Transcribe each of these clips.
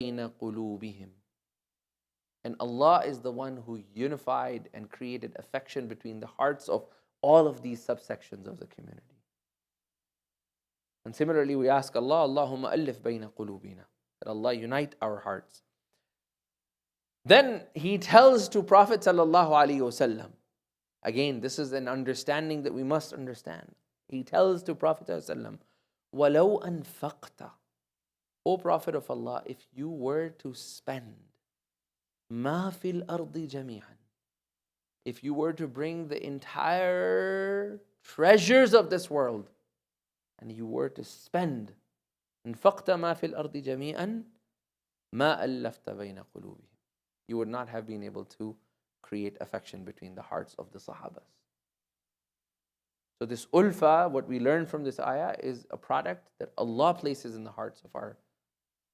بَيْنَ قُلُوبِهِمْ. And Allah is the one who unified and created affection between the hearts of all of these subsections of the community. And similarly, we ask Allah, Allahumma alif bayna qulubina, that Allah unite our hearts. Then He tells to Prophet sallallahu alaihi wasallam, again, this is an understanding that we must understand. He tells to Prophet sallallahu alaihi wasallam, وَلَوْ أَنفَقْتَ, O Prophet of Allah, if you were to spend مَا فِي الْأَرْضِ جَمِيعًا, if you were to bring the entire treasures of this world, and you were to spend أَنفَقْتَ مَا فِي الْأَرْضِ جَمِيعًا مَا أَلَّفْتَ بَيْنَ قُلُوبِهِمْ, you would not have been able to create affection between the hearts of the Sahabas. So this ulfa, what we learn from this ayah, is a product that Allah places in the hearts of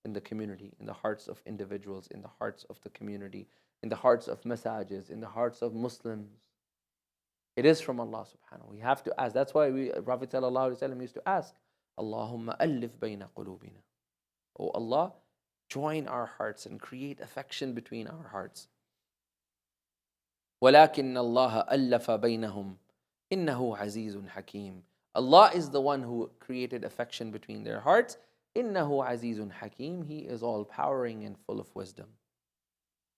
in the community, in the hearts of individuals, in the hearts of the community, in the hearts of masajid, in the hearts of Muslims. It is from Allah subhanahu. We have to ask. That's why Prophet sallallahu alaihi wasallam used to ask, Allahumma alif bayna qulubina. Oh Allah, join our hearts and create affection between our hearts. وَلَكِنَّ اللَّهَ أَلَّفَ بَيْنَهُمْ إِنَّهُ عَزِيزٌ حَكِيمٌ. Allah is the one who created affection between their hearts. إِنَّهُ عَزِيزٌ حَكِيمٌ. He is all-powering and full of wisdom.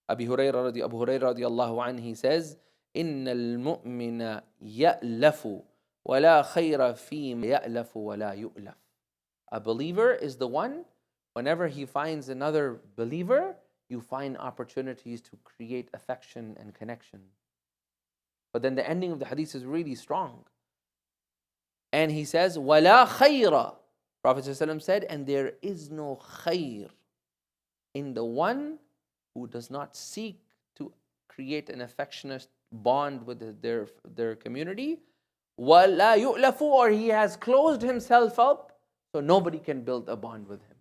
Abu Hurairah radiallahu anhu, he says, إِنَّ الْمُؤْمِنَ يَأْلَفُ وَلَا خَيْرَ فِيمَ يَأْلَفُ وَلَا يُؤْلَفُ. A believer is the one, whenever he finds another believer, you find opportunities to create affection and connection. But then the ending of the hadith is really strong. And he says, وَلَا خَيْرَ. Prophet ﷺ said, and there is no khair in the one who does not seek to create an affectionate bond with their community. وَلَا يُؤْلَفُ, or he has closed himself up so nobody can build a bond with him.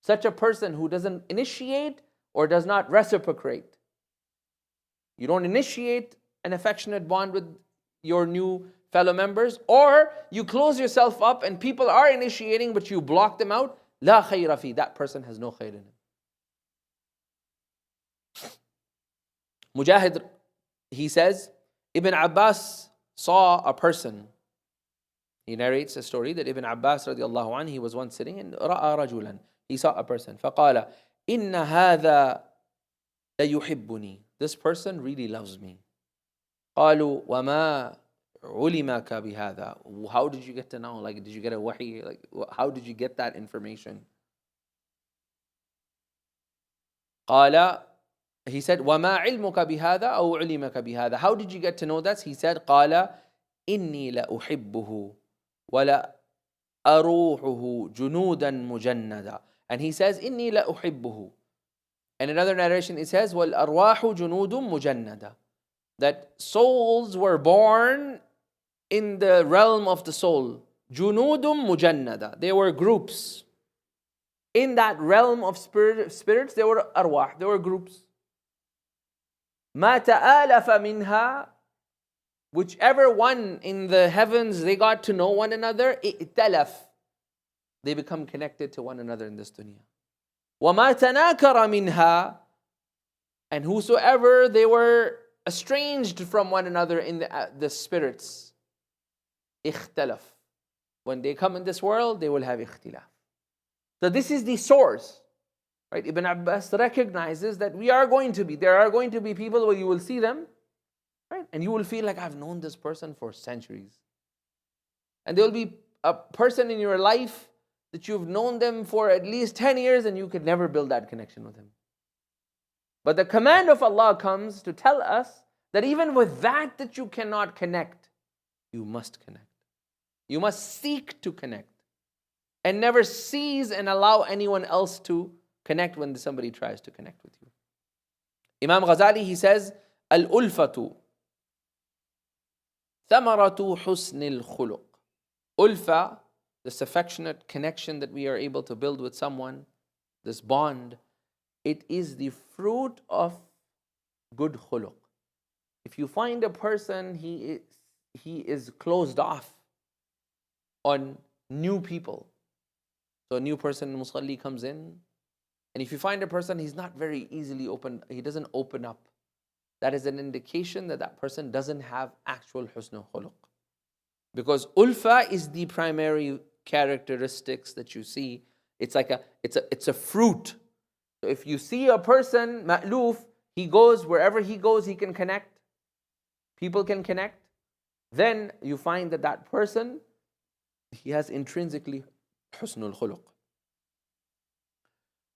Such a person who doesn't initiate or does not reciprocate. You don't initiate an affectionate bond with your new fellow members, or you close yourself up and people are initiating but you block them out. La khayra fi, that person has no khair in him. Mujahid, he says, Ibn Abbas saw a person. He narrates a story that Ibn Abbas radiallahu anhu, he was once sitting and ra'a rajulan. He saw a person. فقال إن هذا ليحبني. This person really loves me. قالوا وما علمك بهذا. How did you get to know? Like, did you get a wahi? Like, how did you get that information? قال, he said, وما علمك بهذا أو علمك بهذا. How did you get to know that? He said, قال إني لأحبه ولا أروحه جنودا مجندا. And he says, إني لأحبه. And another narration it says, وَالْأَرْوَاحُ جُنُودٌ مُجَنَّدًا. That souls were born in the realm of the soul. جُنُودٌ مُجَنَّدًا. They were groups. In that realm of spirits, there were arwah, there were groups. مَا تَآلَفَ مِنْهَا. Whichever one in the heavens, they got to know one another, ائتلف. They become connected to one another in this dunya. وَمَا تَنَاكَرَ مِنْهَا. And whosoever they were estranged from one another in the spirits, اختلف. When they come in this world, they will have ikhtilaf. So this is the source. Right? Ibn Abbas recognizes that there are going to be people where you will see them, right? And you will feel like, I've known this person for centuries. And there will be a person in your life that you've known them for at least 10 years and you could never build that connection with him. But the command of Allah comes to tell us that even with that you cannot connect, you must connect. You must seek to connect. And never cease and allow anyone else to connect when somebody tries to connect with you. Imam Ghazali, he says, Al-ulfatu thamaratu husnil khuluq. Ulfa, this affectionate connection that we are able to build with someone, this bond, it is the fruit of good khuluq. If you find a person, he is closed off on new people. So a new person, musalli, comes in, And if you find a person, he's not very easily open, he doesn't open up, that is an indication that that person doesn't have actual husnul khuluq. Because ulfa is the primary characteristics that you see. It's like it's a fruit. So if you see a person, ma'loof, he goes, wherever he goes, he can connect. People can connect. Then you find that that person, he has intrinsically husnul khuluq.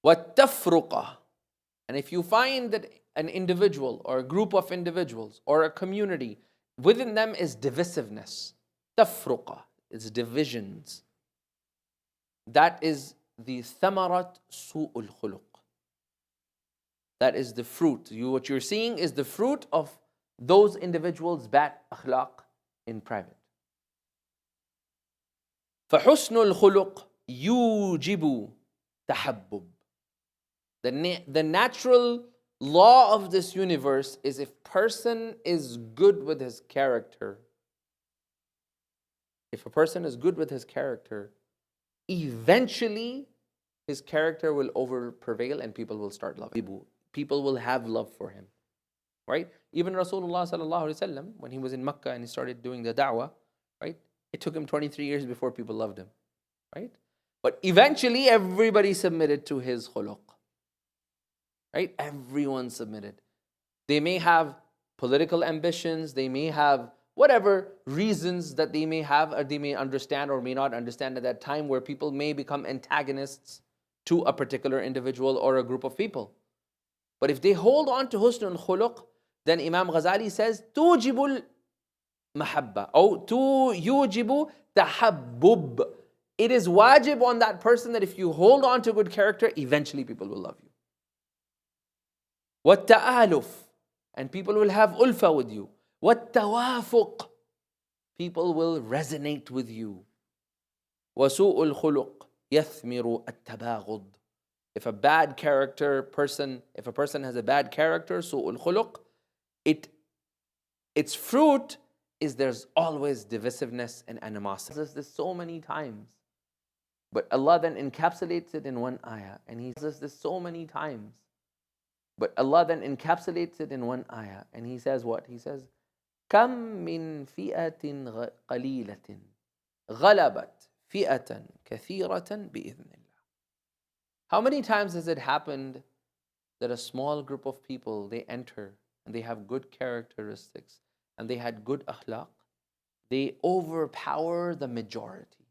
وَالتَّفْرُقَةِ. And if you find that an individual or a group of individuals or a community, within them is divisiveness. Tafruqa is divisions. That is the thamarat su'ul khuluq. That is the fruit. What you're seeing is the fruit of those individuals' bad akhlaq in private. فَحُسْنُ الْخُلُقِ يُوجِبُ تَحَبُّبْ. The natural law of this universe is if person is good with his character, if a person is good with his character, eventually his character will prevail and people will start loving him. People will have love for him. Right? Even Rasulullah sallallahu alaihi wasallam, when he was in Makkah and he started doing the da'wah, right? It took him 23 years before people loved him. Right? But eventually everybody submitted to his khuluq. Right? Everyone submitted. They may have political ambitions, they may have whatever reasons that they may have, or they may understand or may not understand at that time, where people may become antagonists to a particular individual or a group of people. But if they hold on to husnul khuluq, then Imam Ghazali says, tujibul mahabba, or yujibu tahabbub. It is wajib on that person that if you hold on to good character, eventually people will love you. وَالتَّآلُفِ, and people will have ulfa with you. وَالتَّوَافُقِ, people will resonate with you. وَسُوءُ الْخُلُقِ يَثْمِرُ التَّبَاغُضِ. If a person has a bad character, su'ul khuluq, its fruit is there's always divisiveness and animosity. This so many times. But Allah then encapsulates it in one ayah. And He says this so many times. But Allah then encapsulates it in one ayah. And He says what? He says, كَم مِّن فِئَةٍ قَلِيلَةٍ غَلَبَتْ فِئَةً كَثِيرَةً بِإِذْنِ اللَّهِ. How many times has it happened that a small group of people, they enter and they have good characteristics and they had good akhlaq, they overpower the majority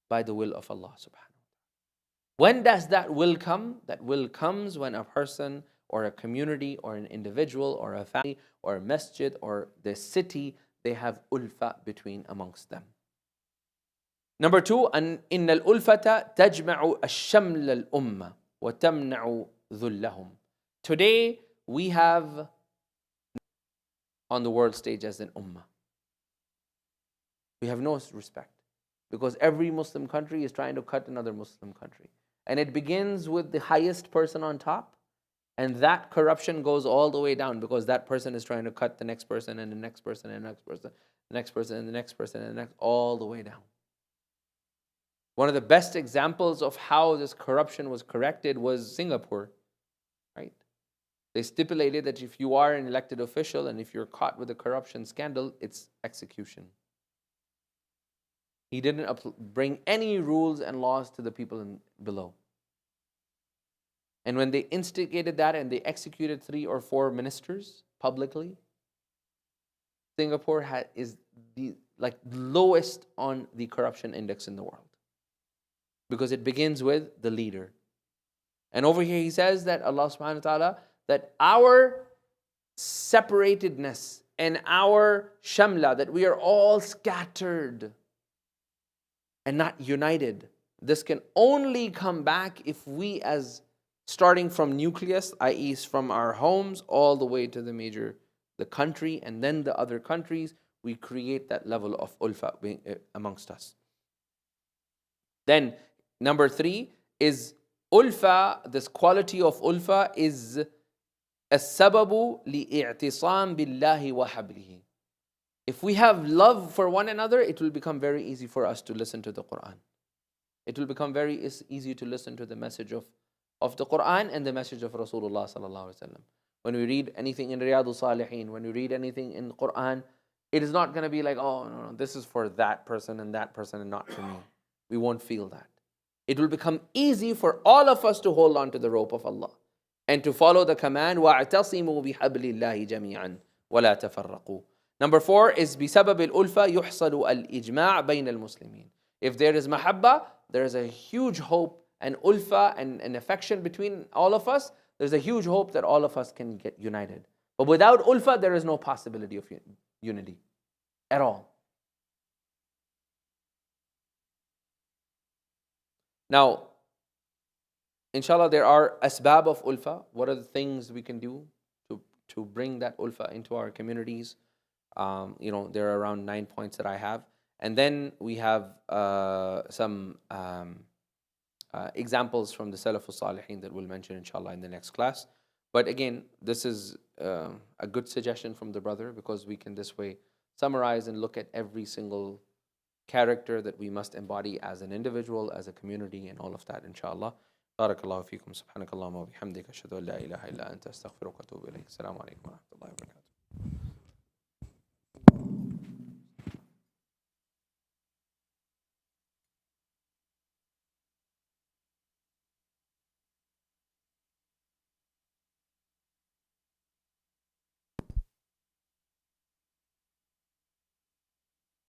by the will of Allah subhanahu wa ta'ala. When does that will come? That will comes when a person or a community or an individual or a family or a masjid or the city, they have ulfa between amongst them. Number two, إن الألفة تجمع الشمل الأمة وتمنع ذلهم. Today we have on the world stage as an ummah. We have no respect because every Muslim country is trying to cut another Muslim country. And it begins with the highest person on top, and that corruption goes all the way down because that person is trying to cut the next person and the next person and the next person, the next person and the next person and the next, all the way down. One of the best examples of how this corruption was corrected was Singapore, right? They stipulated that if you are an elected official and if you're caught with a corruption scandal, it's execution. He didn't bring any rules and laws to the people below. And when they instigated that and they executed 3 or 4 ministers publicly, Singapore is the lowest on the corruption index in the world. Because it begins with the leader. And over here he says that Allah subhanahu wa ta'ala, that our separatedness and our shamla, that we are all scattered and not united. This can only come back if we, as starting from nucleus, i.e. from our homes all the way to the country and then the other countries, we create that level of ulfa amongst us. Then number 3 is ulfa. This quality of ulfa is السبب لإعتصام بالله وحبله. If we have love for one another, it will become very easy for us to listen to the Quran. It will become very easy to listen to the message of of the Quran and the message of Rasulullah sallallahu alaihi wasallam. When we read anything in Riyadul Salihin, when we read anything in Quran, it is not going to be like, oh, no, this is for that person and not for me. We won't feel that. It will become easy for all of us to hold on to the rope of Allah and to follow the command, وَاعْتَصِمُوا بِحَبْلِ اللَّهِ جَمِيعًا وَلَا تَفَرَّقُوا. Number 4 is بِسَبَبِ الْأُلْفَةِ يُحْصَلُ الْإِجْمَاعِ بَيْنَ الْمُسْلِمِينَ. If there is mahabba, there is a huge hope and ulfa and affection between all of us. There's a huge hope that all of us can get united. But without ulfa, there is no possibility of unity at all. Now, inshallah, there are asbab of ulfa. What are the things we can do to bring that ulfa into our communities? There are around 9 points that I have. And then we have some examples from the Salafus Salihin that we'll mention, inshallah, in the next class. But again, this is a good suggestion from the brother, because we can this way summarize and look at every single character that we must embody as an individual, as a community, and all of that, inshallah. Barakallahu feekum. Subhanakallahumma wa bihamdika. Ashhadu an la ilaha illa anta astaghfiruka wa atubu ilayk. Assalamu alaikum wa rahmatullahi wa barakatuh.